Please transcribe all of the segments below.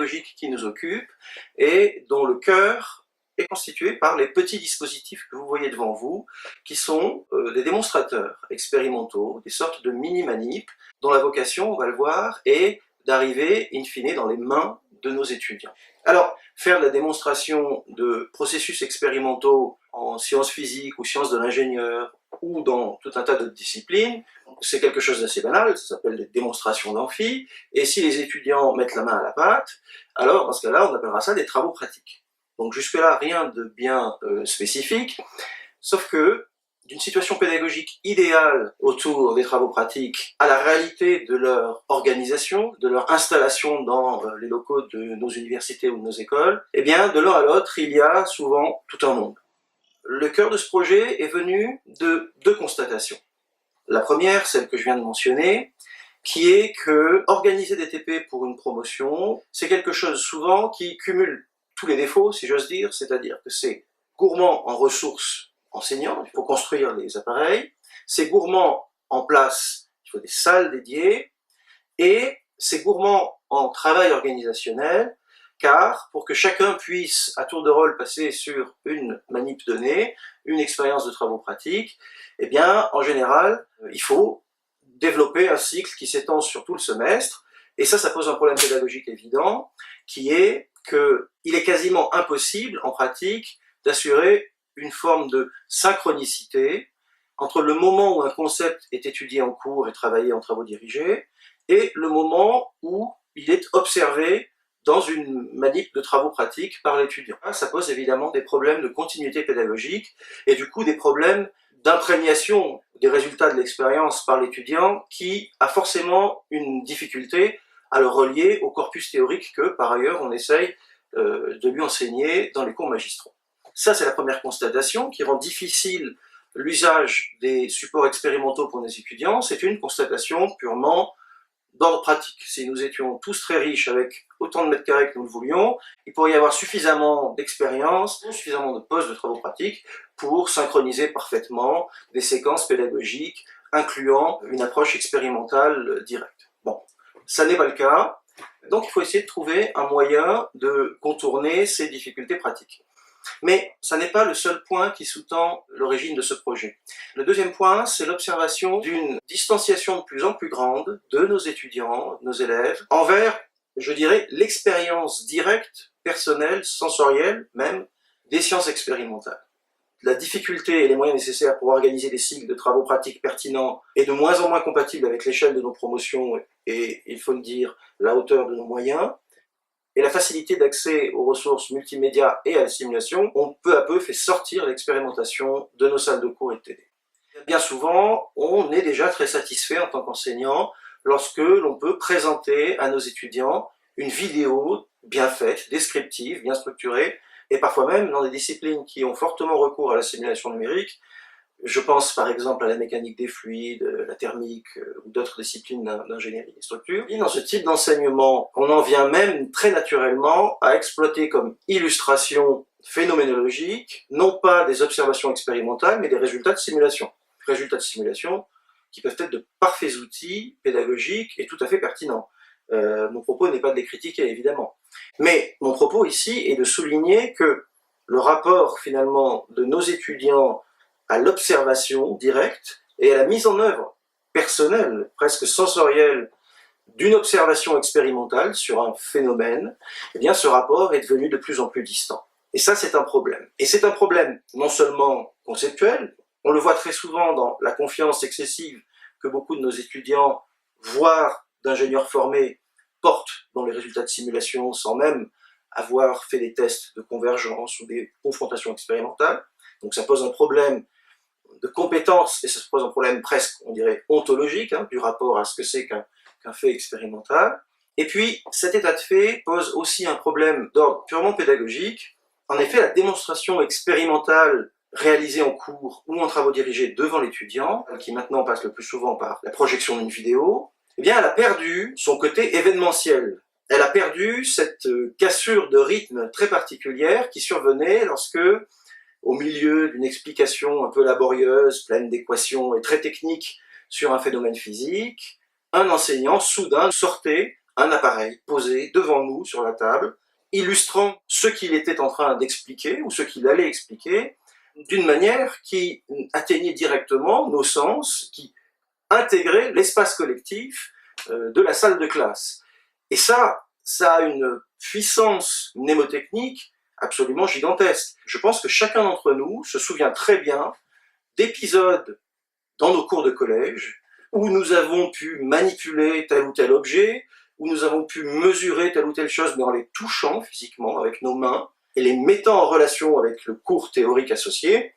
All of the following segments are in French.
pédagogique qui nous occupe et dont le cœur est constitué par les petits dispositifs que vous voyez devant vous, qui sont des démonstrateurs expérimentaux, des sortes de mini-manips, dont la vocation, on va le voir, est d'arriver, in fine, dans les mains de nos étudiants. Alors, faire de la démonstration de processus expérimentaux en sciences physiques ou sciences de l'ingénieur ou dans tout un tas d'autres disciplines, c'est quelque chose d'assez banal, ça s'appelle des démonstrations d'amphi, et si les étudiants mettent la main à la pâte, alors dans ce cas-là, on appellera ça des travaux pratiques. Donc jusque-là, rien de bien spécifique, sauf que d'une situation pédagogique idéale autour des travaux pratiques à la réalité de leur organisation, de leur installation dans les locaux de nos universités ou de nos écoles, eh bien, de l'un à l'autre, il y a souvent tout un monde. Le cœur de ce projet est venu de deux constatations. La première, celle que je viens de mentionner, qui est que organiser des TP pour une promotion, c'est quelque chose souvent qui cumule tous les défauts, si j'ose dire, c'est-à-dire que c'est gourmand en ressources enseignants, il faut construire les appareils, c'est gourmand en place, il faut des salles dédiées, et c'est gourmand en travail organisationnel, car pour que chacun puisse, à tour de rôle, passer sur une manip donnée, une expérience de travaux pratiques, eh bien, en général, il faut développer un cycle qui s'étend sur tout le semestre, et ça pose un problème pédagogique évident, qui est qu'il est quasiment impossible, en pratique, d'assurer une forme de synchronicité entre le moment où un concept est étudié en cours et travaillé en travaux dirigés, et le moment où il est observé dans une manip de travaux pratiques par l'étudiant. Ça pose évidemment des problèmes de continuité pédagogique, et du coup des problèmes d'imprégnation des résultats de l'expérience par l'étudiant qui a forcément une difficulté à le relier au corpus théorique que, par ailleurs, on essaye de lui enseigner dans les cours magistraux. Ça, c'est la première constatation qui rend difficile l'usage des supports expérimentaux pour nos étudiants. C'est une constatation purement d'ordre pratique. Si nous étions tous très riches avec autant de mètres carrés que nous le voulions, il pourrait y avoir suffisamment d'expérience, suffisamment de postes de travaux pratiques pour synchroniser parfaitement des séquences pédagogiques incluant une approche expérimentale directe. Bon, ça n'est pas le cas, donc il faut essayer de trouver un moyen de contourner ces difficultés pratiques. Mais ça n'est pas le seul point qui sous-tend l'origine de ce projet. Le deuxième point, c'est l'observation d'une distanciation de plus en plus grande de nos étudiants, nos élèves, envers, je dirais, l'expérience directe, personnelle, sensorielle même, des sciences expérimentales. La difficulté et les moyens nécessaires pour organiser des cycles de travaux pratiques pertinents est de moins en moins compatible avec l'échelle de nos promotions et, il faut le dire, la hauteur de nos moyens. Et la facilité d'accès aux ressources multimédia et à la simulation ont peu à peu fait sortir l'expérimentation de nos salles de cours et de TD. Bien souvent, on est déjà très satisfait en tant qu'enseignant lorsque l'on peut présenter à nos étudiants une vidéo bien faite, descriptive, bien structurée, et parfois même dans des disciplines qui ont fortement recours à la simulation numérique. Je pense par exemple à la mécanique des fluides, la thermique ou d'autres disciplines d'ingénierie des structures. Et dans ce type d'enseignement, on en vient même très naturellement à exploiter comme illustration phénoménologique, non pas des observations expérimentales, mais des résultats de simulation. Résultats de simulation qui peuvent être de parfaits outils pédagogiques et tout à fait pertinents. Mon propos n'est pas de les critiquer, évidemment. Mais mon propos ici est de souligner que le rapport finalement de nos étudiants à l'observation directe et à la mise en œuvre personnelle, presque sensorielle, d'une observation expérimentale sur un phénomène, eh bien ce rapport est devenu de plus en plus distant. Et ça, c'est un problème. Et c'est un problème non seulement conceptuel, on le voit très souvent dans la confiance excessive que beaucoup de nos étudiants, voire d'ingénieurs formés, portent dans les résultats de simulation sans même avoir fait des tests de convergence ou des confrontations expérimentales. Donc ça pose un problème de compétences, et ça se pose un problème presque, on dirait, ontologique, du rapport à ce que c'est qu'un fait expérimental. Et puis, cet état de fait pose aussi un problème d'ordre purement pédagogique. En effet, la démonstration expérimentale réalisée en cours ou en travaux dirigés devant l'étudiant, qui maintenant passe le plus souvent par la projection d'une vidéo, eh bien, elle a perdu son côté événementiel. Elle a perdu cette cassure de rythme très particulière qui survenait lorsque, au milieu d'une explication un peu laborieuse, pleine d'équations et très technique sur un phénomène physique, un enseignant soudain sortait un appareil posé devant nous sur la table, illustrant ce qu'il était en train d'expliquer ou ce qu'il allait expliquer d'une manière qui atteignait directement nos sens, qui intégrait l'espace collectif de la salle de classe. Et ça a une puissance mnémotechnique absolument gigantesque. Je pense que chacun d'entre nous se souvient très bien d'épisodes dans nos cours de collège où nous avons pu manipuler tel ou tel objet, où nous avons pu mesurer telle ou telle chose, mais en les touchant physiquement avec nos mains et les mettant en relation avec le cours théorique associé.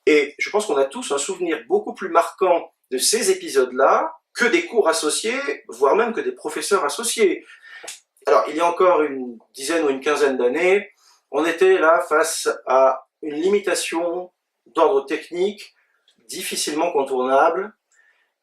Et je pense qu'on a tous un souvenir beaucoup plus marquant de ces épisodes-là que des cours associés, voire même que des professeurs associés. Alors, il y a encore une dizaine ou une quinzaine d'années, on était là face à une limitation d'ordre technique difficilement contournable.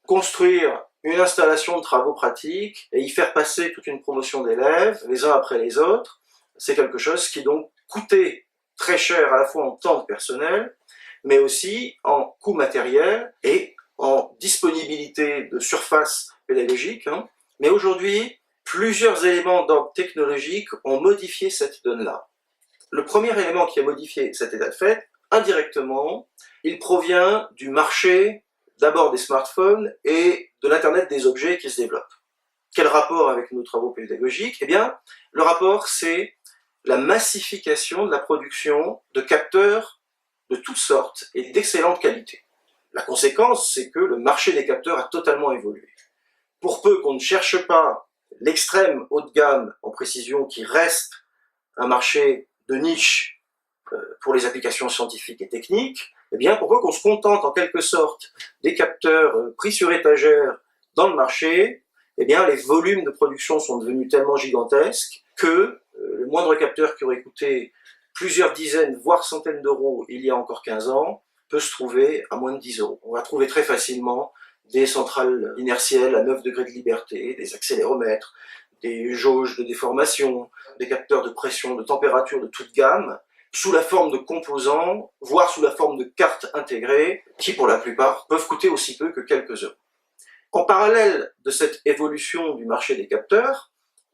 Construire une installation de travaux pratiques et y faire passer toute une promotion d'élèves, les uns après les autres, c'est quelque chose qui donc coûtait très cher à la fois en temps de personnel, mais aussi en coût matériel et en disponibilité de surface pédagogique. Mais aujourd'hui, plusieurs éléments d'ordre technologique ont modifié cette donne-là. Le premier élément qui a modifié cet état de fait, indirectement, il provient du marché d'abord des smartphones et de l'Internet des objets qui se développe. Quel rapport avec nos travaux pédagogiques? Eh bien, le rapport, c'est la massification de la production de capteurs de toutes sortes et d'excellente qualité. La conséquence, c'est que le marché des capteurs a totalement évolué. Pour peu qu'on ne cherche pas l'extrême haut de gamme en précision qui reste un marché de niche pour les applications scientifiques et techniques, eh bien, pour peu qu'on se contente en quelque sorte des capteurs pris sur étagère dans le marché, eh bien, les volumes de production sont devenus tellement gigantesques que le moindre capteur qui aurait coûté plusieurs dizaines, voire centaines d'euros il y a encore 15 ans, peut se trouver à moins de 10 euros. On va trouver très facilement des centrales inertielles à 9 degrés de liberté, des accéléromètres, des jauges de déformation, des capteurs de pression, de température de toute gamme, sous la forme de composants, voire sous la forme de cartes intégrées, qui pour la plupart peuvent coûter aussi peu que quelques euros. En parallèle de cette évolution du marché des capteurs,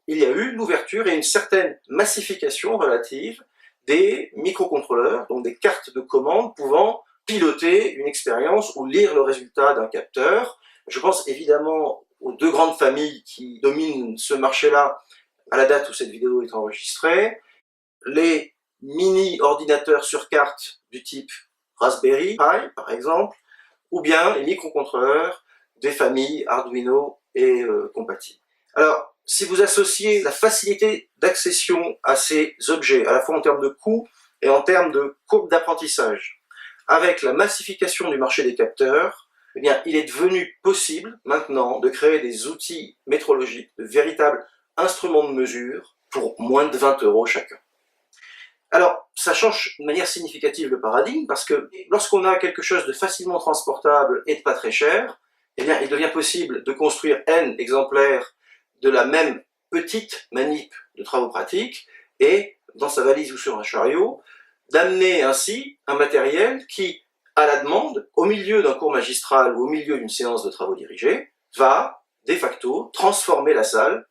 il y a eu l'ouverture et une certaine massification relative des microcontrôleurs, donc des cartes de commande pouvant piloter une expérience ou lire le résultat d'un capteur. Je pense évidemment aux deux grandes familles qui dominent ce marché-là à la date où cette vidéo est enregistrée. Les mini-ordinateurs sur carte du type Raspberry Pi, par exemple, ou bien les microcontrôleurs des familles Arduino et compatibles. Alors, si vous associez la facilité d'accession à ces objets, à la fois en termes de coût et en termes de courbe d'apprentissage, avec la massification du marché des capteurs, eh bien, il est devenu possible maintenant de créer des outils métrologiques, de véritables instruments de mesure pour moins de 20 euros chacun. Alors, ça change de manière significative le paradigme parce que lorsqu'on a quelque chose de facilement transportable et de pas très cher, eh bien, il devient possible de construire N exemplaires de la même petite manip de travaux pratiques et, dans sa valise ou sur un chariot, d'amener ainsi un matériel qui, à la demande, au milieu d'un cours magistral ou au milieu d'une séance de travaux dirigés, va, de facto, transformer la salle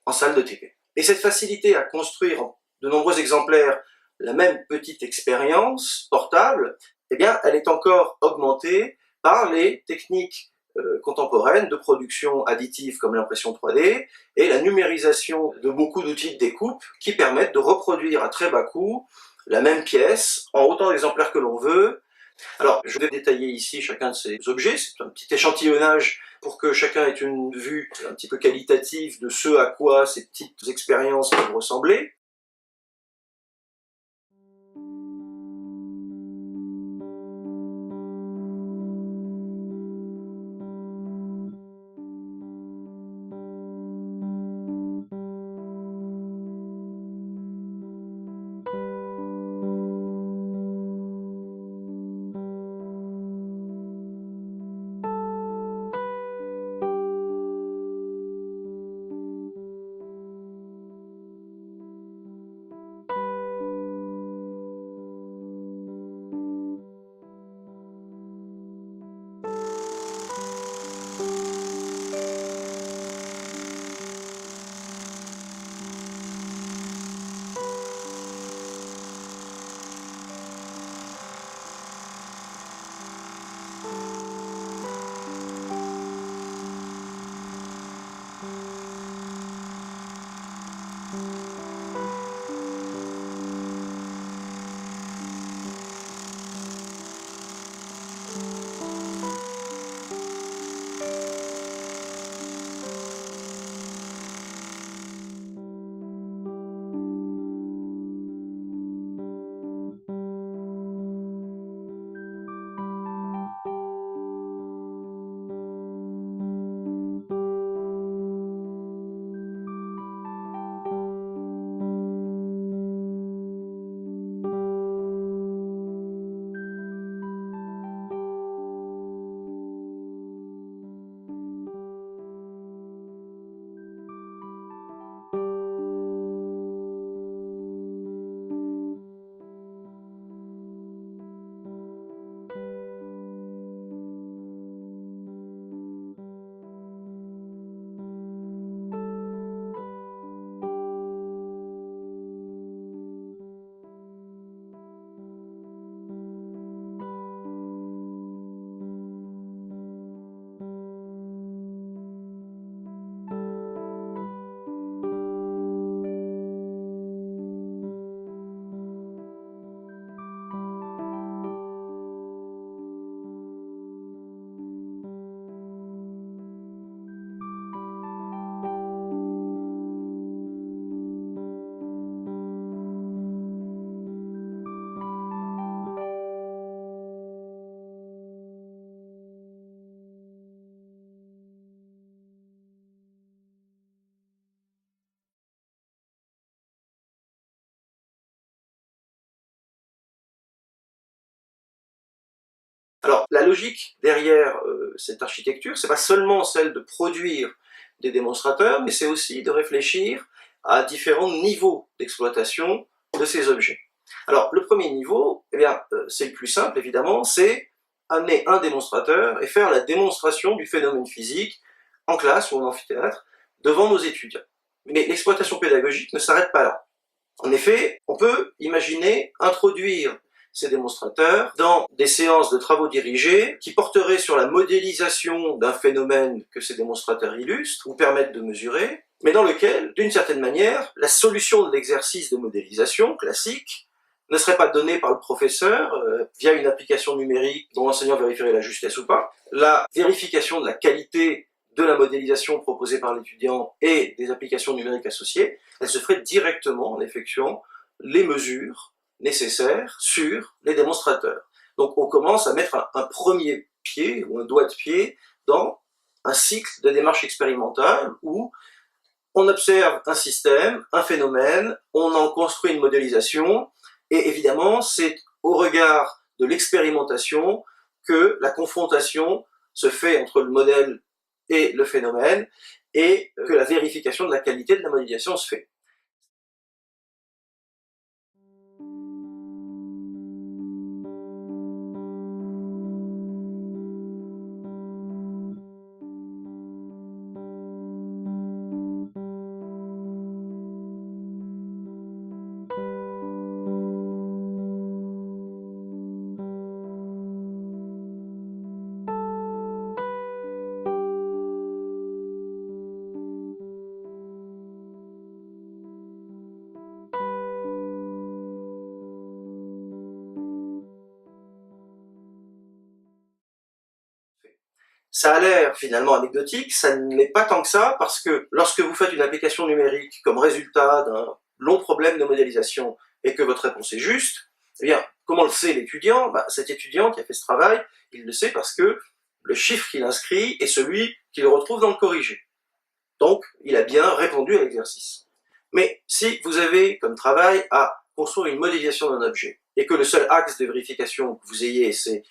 en salle de TP. Et cette facilité à construire en de nombreux exemplaires la même petite expérience portable, eh bien, elle est encore augmentée par les techniques contemporaines de production additive comme l'impression 3D et la numérisation de beaucoup d'outils de découpe qui permettent de reproduire à très bas coût la même pièce en autant d'exemplaires que l'on veut. Alors, je vais détailler ici chacun de ces objets, c'est un petit échantillonnage pour que chacun ait une vue un petit peu qualitative de ce à quoi ces petites expériences peuvent ressembler. Alors, la logique derrière cette architecture, c'est pas seulement celle de produire des démonstrateurs, mais c'est aussi de réfléchir à différents niveaux d'exploitation de ces objets. Alors, le premier niveau, eh bien, c'est le plus simple, évidemment, c'est amener un démonstrateur et faire la démonstration du phénomène physique en classe ou en amphithéâtre devant nos étudiants. Mais l'exploitation pédagogique ne s'arrête pas là. En effet, on peut imaginer introduire ces démonstrateurs dans des séances de travaux dirigés qui porteraient sur la modélisation d'un phénomène que ces démonstrateurs illustrent ou permettent de mesurer, mais dans lequel, d'une certaine manière, la solution de l'exercice de modélisation classique ne serait pas donnée par le professeur via une application numérique dont l'enseignant vérifierait la justesse ou pas. La vérification de la qualité de la modélisation proposée par l'étudiant et des applications numériques associées, elle se ferait directement en effectuant les mesures nécessaires sur les démonstrateurs. Donc on commence à mettre un premier pied ou un doigt de pied dans un cycle de démarche expérimentale où on observe un système, un phénomène, on en construit une modélisation, et évidemment c'est au regard de l'expérimentation que la confrontation se fait entre le modèle et le phénomène, et que la vérification de la qualité de la modélisation se fait. Ça a l'air finalement anecdotique, ça ne l'est pas tant que ça, parce que lorsque vous faites une application numérique comme résultat d'un long problème de modélisation et que votre réponse est juste, eh bien, comment le sait l'étudiant? Cet étudiant qui a fait ce travail, il le sait parce que le chiffre qu'il inscrit est celui qu'il retrouve dans le corrigé. Donc, il a bien répondu à l'exercice. Mais si vous avez comme travail à construire une modélisation d'un objet, et que le seul axe de vérification que vous ayez, c'est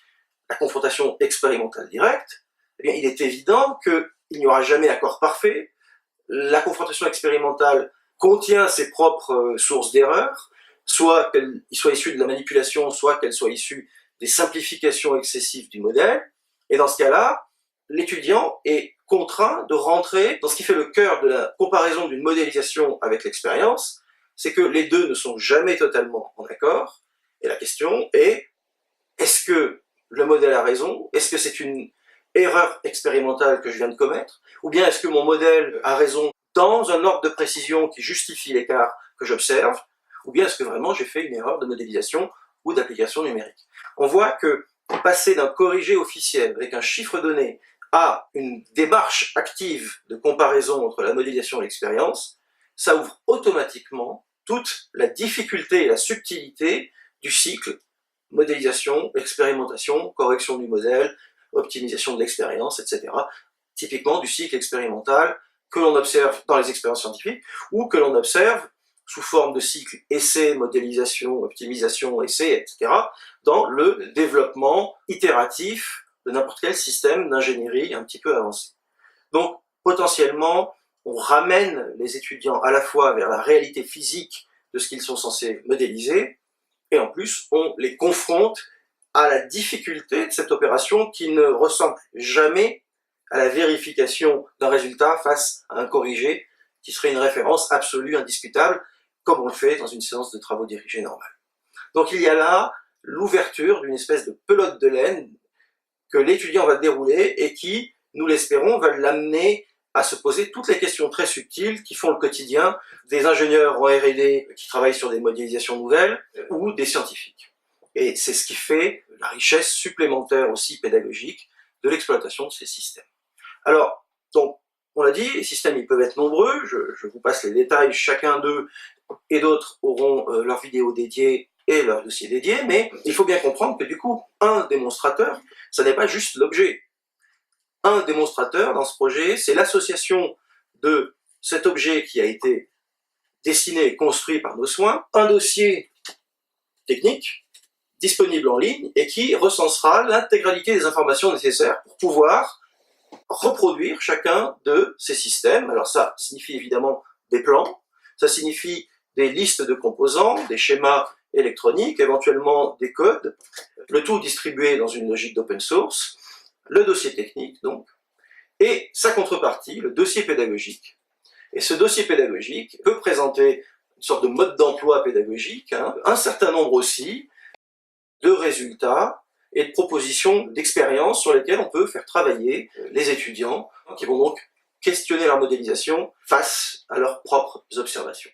la confrontation expérimentale directe, eh bien, il est évident qu'il n'y aura jamais accord parfait. La confrontation expérimentale contient ses propres sources d'erreur, soit qu'elle soit issue de la manipulation, soit qu'elle soit issue des simplifications excessives du modèle. Et dans ce cas-là, l'étudiant est contraint de rentrer dans ce qui fait le cœur de la comparaison d'une modélisation avec l'expérience, c'est que les deux ne sont jamais totalement en accord. Et la question est, est-ce que le modèle a raison? Est-ce que c'est une erreur expérimentale que je viens de commettre? Ou bien est-ce que mon modèle a raison dans un ordre de précision qui justifie l'écart que j'observe? Ou bien est-ce que vraiment j'ai fait une erreur de modélisation ou d'application numérique? On voit que passer d'un corrigé officiel avec un chiffre donné à une démarche active de comparaison entre la modélisation et l'expérience, ça ouvre automatiquement toute la difficulté et la subtilité du cycle modélisation, expérimentation, correction du modèle, optimisation de l'expérience, etc. Typiquement du cycle expérimental que l'on observe dans les expériences scientifiques ou que l'on observe sous forme de cycle essai, modélisation, optimisation, essai, etc. dans le développement itératif de n'importe quel système d'ingénierie un petit peu avancé. Donc, potentiellement, on ramène les étudiants à la fois vers la réalité physique de ce qu'ils sont censés modéliser, et en plus, on les confronte à la difficulté de cette opération qui ne ressemble jamais à la vérification d'un résultat face à un corrigé qui serait une référence absolue, indiscutable, comme on le fait dans une séance de travaux dirigés normale. Donc il y a là l'ouverture d'une espèce de pelote de laine que l'étudiant va dérouler et qui, nous l'espérons, va l'amener à se poser toutes les questions très subtiles qui font le quotidien des ingénieurs en R&D qui travaillent sur des modélisations nouvelles ou des scientifiques. Et c'est ce qui fait la richesse supplémentaire aussi pédagogique de l'exploitation de ces systèmes. Alors, donc, on l'a dit, les systèmes ils peuvent être nombreux, je vous passe les détails, chacun d'eux et d'autres auront leur vidéo dédiée et leur dossier dédié, mais il faut bien comprendre que du coup, un démonstrateur, ça n'est pas juste l'objet. Un démonstrateur dans ce projet, c'est l'association de cet objet qui a été dessiné et construit par nos soins, un dossier technique, disponible en ligne et qui recensera l'intégralité des informations nécessaires pour pouvoir reproduire chacun de ces systèmes. Alors ça signifie évidemment des plans, ça signifie des listes de composants, des schémas électroniques, éventuellement des codes, le tout distribué dans une logique d'open source, le dossier technique donc, et sa contrepartie, le dossier pédagogique. Et ce dossier pédagogique peut présenter une sorte de mode d'emploi pédagogique, un certain nombre aussi de résultats et de propositions d'expériences sur lesquelles on peut faire travailler les étudiants qui vont donc questionner leur modélisation face à leurs propres observations.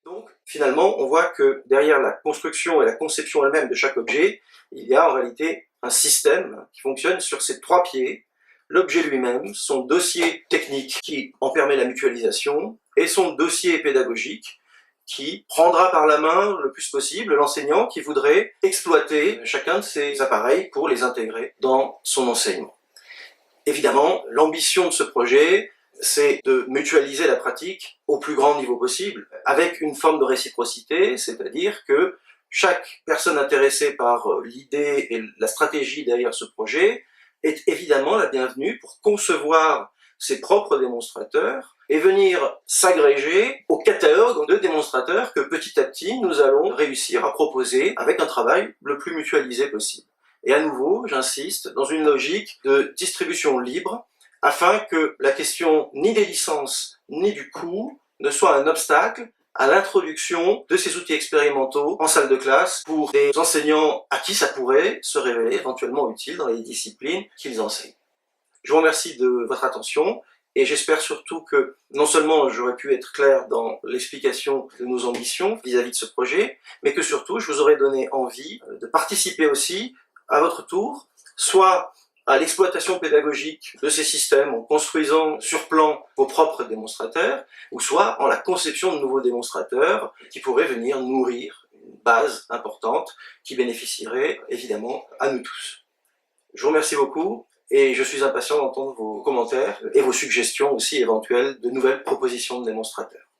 Donc, finalement, on voit que derrière la construction et la conception elle-même de chaque objet, il y a en réalité un système qui fonctionne sur ces trois pieds. L'objet lui-même, son dossier technique qui en permet la mutualisation, et son dossier pédagogique qui prendra par la main le plus possible l'enseignant qui voudrait exploiter chacun de ces appareils pour les intégrer dans son enseignement. Évidemment, l'ambition de ce projet, c'est de mutualiser la pratique au plus grand niveau possible, avec une forme de réciprocité, c'est-à-dire que chaque personne intéressée par l'idée et la stratégie derrière ce projet est évidemment la bienvenue pour concevoir ses propres démonstrateurs et venir s'agréger au catalogue de démonstrateurs que petit à petit nous allons réussir à proposer avec un travail le plus mutualisé possible. Et à nouveau, j'insiste, dans une logique de distribution libre, afin que la question ni des licences ni du coût ne soit un obstacle à l'introduction de ces outils expérimentaux en salle de classe pour des enseignants à qui ça pourrait se révéler éventuellement utile dans les disciplines qu'ils enseignent. Je vous remercie de votre attention et j'espère surtout que non seulement j'aurais pu être clair dans l'explication de nos ambitions vis-à-vis de ce projet, mais que surtout je vous aurais donné envie de participer aussi à votre tour, soit à l'exploitation pédagogique de ces systèmes en construisant sur plan vos propres démonstrateurs, ou soit en la conception de nouveaux démonstrateurs qui pourraient venir nourrir une base importante qui bénéficierait évidemment à nous tous. Je vous remercie beaucoup et je suis impatient d'entendre vos commentaires et vos suggestions aussi éventuelles de nouvelles propositions de démonstrateurs.